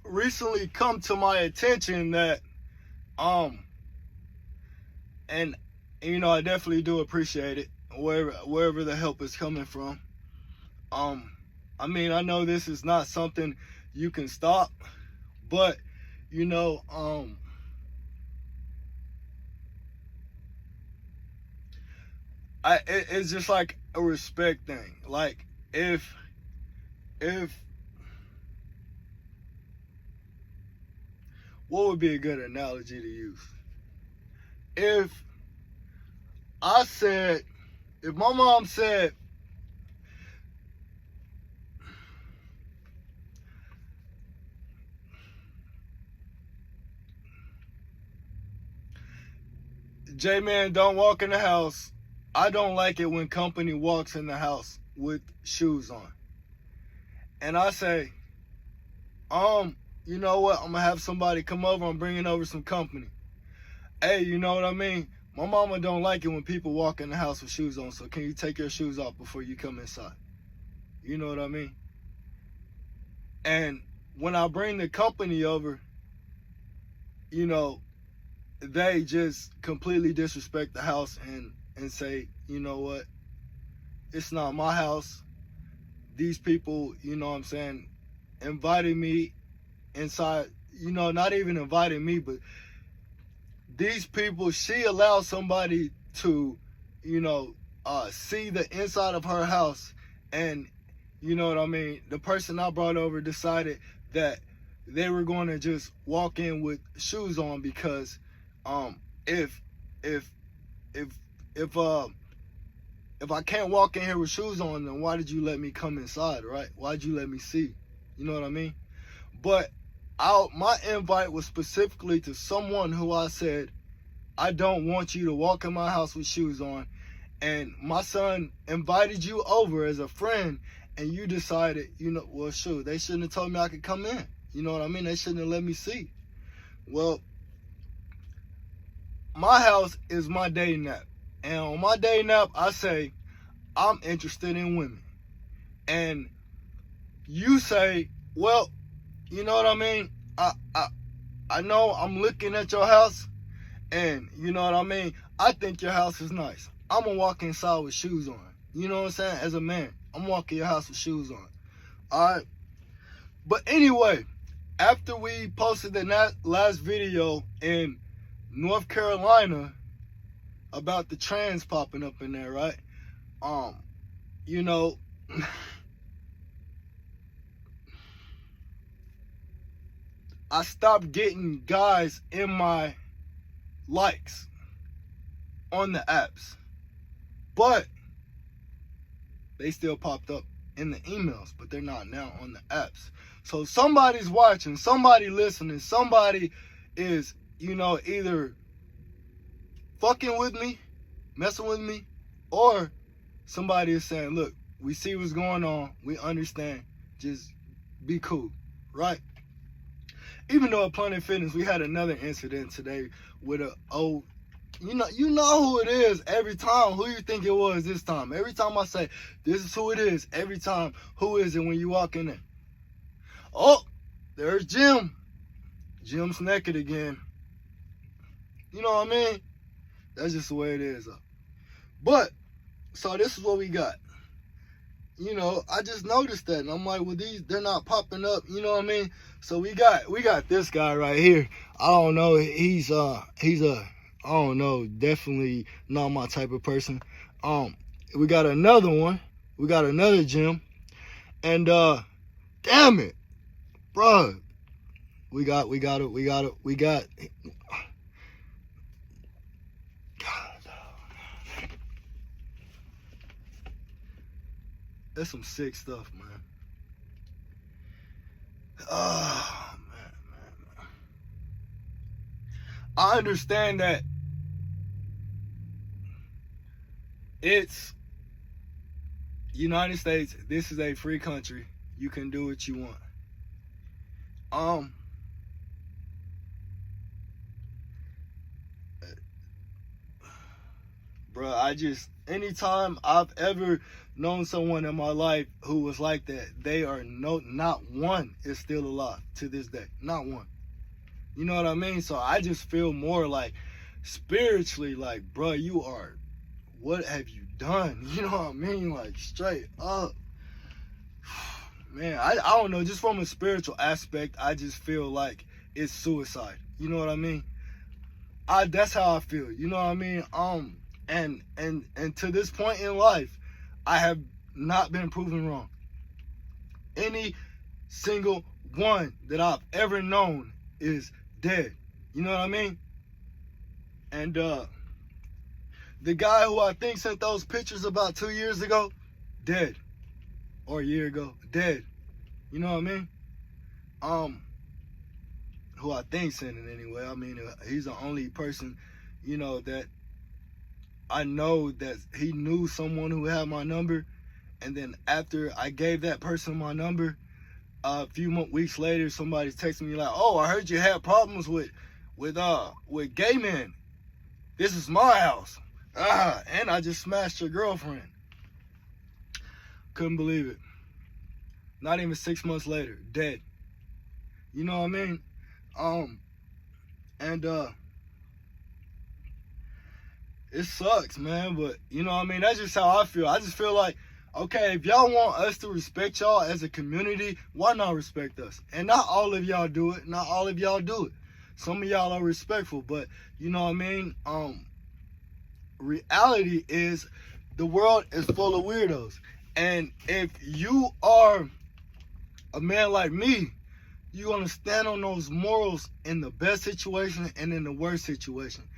recently come to my attention that and you know, I definitely do appreciate it wherever the help is coming from. I mean, I know this is not something you can stop, but you know, it's just like a respect thing. Like if what would be a good analogy to use? If I said, if my mom said, J-Man, don't walk in the house. I don't like it when company walks in the house with shoes on. And I say, you know what? I'm gonna have somebody come over. I'm bringing over some company. Hey, you know what I mean? My mama don't like it when people walk in the house with shoes on, so can you take your shoes off before you come inside? You know what I mean? And when I bring the company over, you know, they just completely disrespect the house and say, you know what? It's not my house. These people, you know what I'm saying, invited me inside, you know, not even invited me, but these people, she allowed somebody to, you know, see the inside of her house. And, you know what I mean, the person I brought over decided that they were going to just walk in with shoes on because if I can't walk in here with shoes on, then why did you let me come inside, right? Why'd you let me see? You know what I mean? But my invite was specifically to someone who I said, I don't want you to walk in my house with shoes on. And my son invited you over as a friend, and you decided, you know, well, shoot, they shouldn't have told me I could come in. You know what I mean? They shouldn't have let me see. Well, my house is my day nap. And on my day nap, I say, I'm interested in women. And you say, well, you know what I mean? I know I'm looking at your house, and you know what I mean? I think your house is nice. I'm gonna walk inside with shoes on. You know what I'm saying? As a man, I'm walking your house with shoes on. Alright? But anyway, after we posted the last video in North Carolina about the trans popping up in there, right? You know, I stopped getting guys in my likes on the apps, but they still popped up in the emails, but they're not now on the apps. So somebody's watching, somebody listening, somebody is, you know, either fucking with me, messing with me, or somebody is saying, look, we see what's going on, we understand, just be cool, right? Even though at Planet Fitness, we had another incident today with a old, you know who it is every time. Who you think it was this time? Every time I say, this is who it is, every time, who is it when you walk in there? Oh, there's Jim. Jim's naked again. You know what I mean? That's just the way it is. But, so this is what we got. You know, I just noticed that, and I'm like, well, they're not popping up, you know what I mean? So we got this guy right here. I don't know, he's a, I don't know, definitely not my type of person. We got another one. We got another Jim. And damn it, bruh. We got that's some sick stuff, man. Oh, man. I understand that it's United States. This is a free country. You can do what you want. bro. Anytime I've ever known someone in my life who was like that, they are not one is still alive to this day. Not one. You know what I mean? So I just feel more like spiritually, like, bro, what have you done? You know what I mean? Like, straight up. Man, I don't know. Just from a spiritual aspect, I just feel like it's suicide. You know what I mean? That's how I feel. You know what I mean? And to this point in life, I have not been proven wrong. Any single one that I've ever known is dead. You know what I mean? And the guy who I think sent those pictures about 2 years ago, dead. Or a year ago, dead. You know what I mean? Who I think sent it anyway. I mean, he's the only person, you know, that I know that he knew someone who had my number. And then after I gave that person my number, a few weeks later, somebody's texting me like, "Oh, I heard you had problems with gay men. This is my house. And I just smashed your girlfriend." Couldn't believe it. Not even 6 months later, dead. You know what I mean? It sucks, man, but you know what I mean? That's just how I feel. I just feel like, okay, if y'all want us to respect y'all as a community, why not respect us? And not all of y'all do it. Not all of y'all do it. Some of y'all are respectful, but you know what I mean? Reality is the world is full of weirdos. And if you are a man like me, you're going to stand on those morals in the best situation and in the worst situation.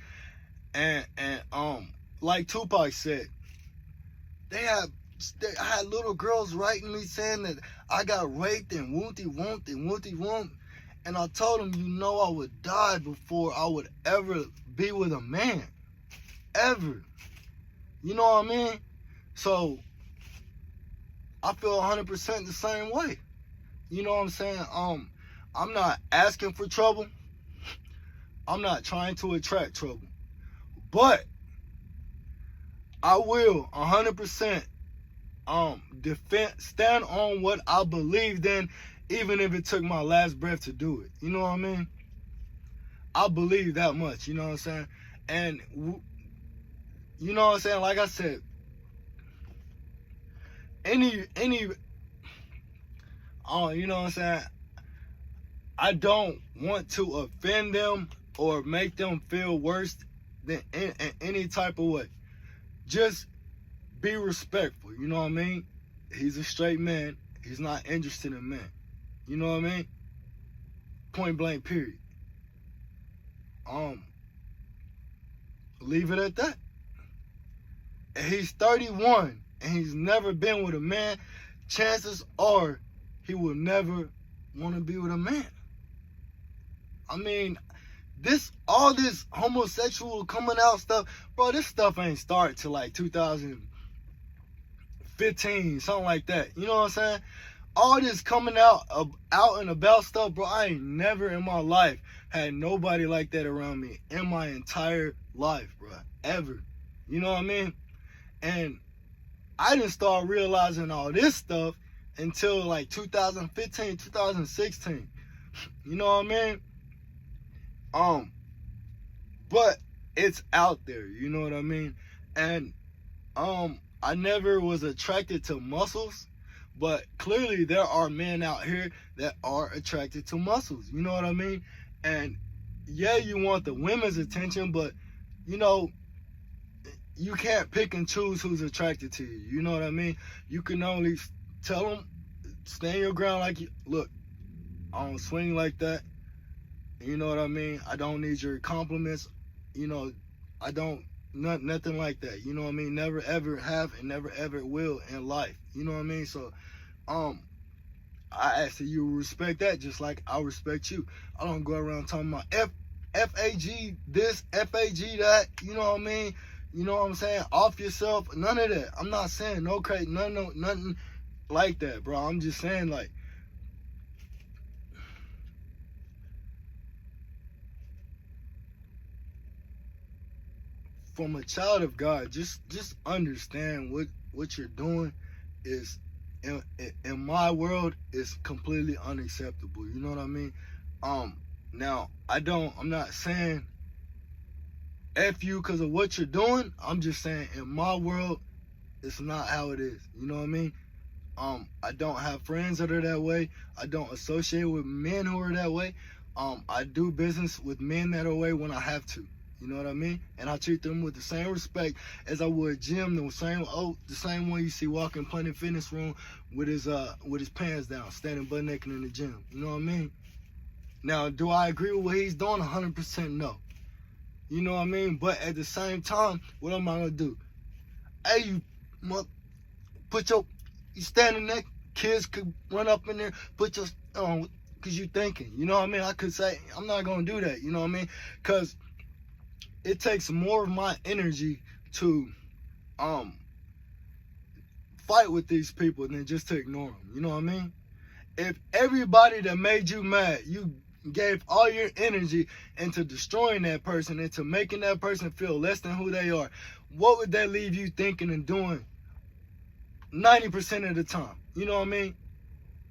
And like Tupac said, I had little girls writing me saying that I got raped and woonty. And I told them, you know, I would die before I would ever be with a man. Ever. You know what I mean? So I feel 100% the same way. You know what I'm saying? I'm not asking for trouble. I'm not trying to attract trouble. But I will 100% stand on what I believed in, even if it took my last breath to do it. You know what I mean? I believe that much, you know what I'm saying? And you know what I'm saying? Like I said, you know what I'm saying? I don't want to offend them or make them feel worse than in any type of way. Just be respectful, you know what I mean? He's a straight man. He's not interested in men. You know what I mean? Point blank, period. Leave it at that. And he's 31 and he's never been with a man. Chances are he will never want to be with a man. I mean, all this homosexual coming out stuff, bro, this stuff ain't started till like 2015, something like that. You know what I'm saying? All this coming out and about stuff, bro, I ain't never in my life had nobody like that around me in my entire life, bro. Ever. You know what I mean? And I didn't start realizing all this stuff until like 2015, 2016. You know what I mean? But it's out there, you know what I mean? And I never was attracted to muscles, but clearly there are men out here that are attracted to muscles, you know what I mean? And yeah, you want the women's attention, but you know, you can't pick and choose who's attracted to you, you know what I mean? You can only tell them, stand your ground, like, look, I don't swing like that. You know what I mean? I don't need your compliments. You know, I don't, nothing like that. You know what I mean? Never ever have and never ever will in life. You know what I mean? So, I ask that you respect that just like I respect you. I don't go around talking about F-A-G this, F-A-G that. You know what I mean? You know what I'm saying? Off yourself. None of that. I'm not saying no crazy, nothing like that, bro. I'm just saying, like, from a child of God, just understand what you're doing is in my world is completely unacceptable. You know what I mean? Now I'm not saying F you because of what you're doing. I'm just saying in my world, it's not how it is. You know what I mean? I don't have friends that are that way. I don't associate with men who are that way. I do business with men that are way when I have to. You know what I mean? And I treat them with the same respect as I would Jim, the same one you see walking Planet Fitness room with his pants down, standing butt naked in the gym. You know what I mean? Now, do I agree with what he's doing? 100% no. You know what I mean? But at the same time, what am I gonna do? Hey, you standing there, kids could run up in there, put your because you thinking. You know what I mean? I could say I'm not gonna do that. You know what I mean? Because it takes more of my energy to fight with these people than just to ignore them. You know what I mean? If everybody that made you mad, you gave all your energy into destroying that person, into making that person feel less than who they are, what would that leave you thinking and doing 90% of the time? You know what I mean?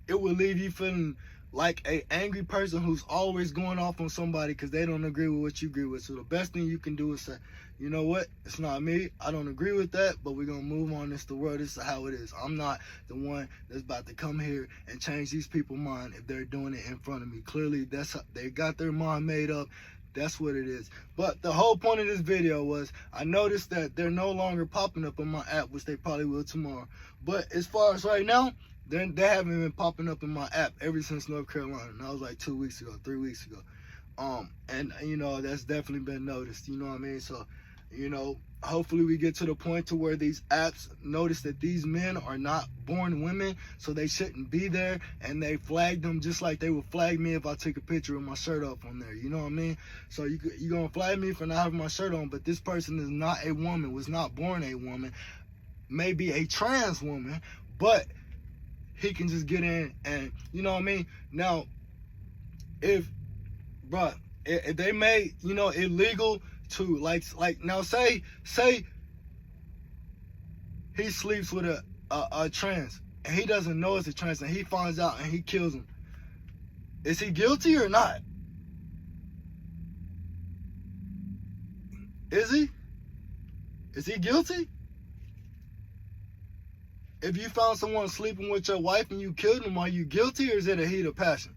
It would leave you feeling like a angry person who's always going off on somebody because they don't agree with what you agree with. So the best thing you can do is say, you know what? It's not me. I don't agree with that, but we're going to move on. It's the world. This is how it is. I'm not the one that's about to come here and change these people's mind if they're doing it in front of me. Clearly, that's how they got their mind made up. That's what it is. But the whole point of this video was I noticed that they're no longer popping up on my app, which they probably will tomorrow. But as far as right now, they haven't been popping up in my app ever since North Carolina. And that was like 2 weeks ago, 3 weeks ago. And you know, that's definitely been noticed. You know what I mean? So, you know, hopefully we get to the point to where these apps notice that these men are not born women, so they shouldn't be there, and they flag them just like they would flag me if I took a picture with my shirt off on there. You know what I mean? So you're gonna flag me for not having my shirt on, but this person is not a woman, was not born a woman, maybe a trans woman, but he can just get in and, you know what I mean? Now, if they made, you know, illegal to like now say he sleeps with a trans and he doesn't know it's a trans and he finds out and he kills him. Is he guilty or not? Is he? Is he guilty? If you found someone sleeping with your wife and you killed him, are you guilty or is it a heat of passion?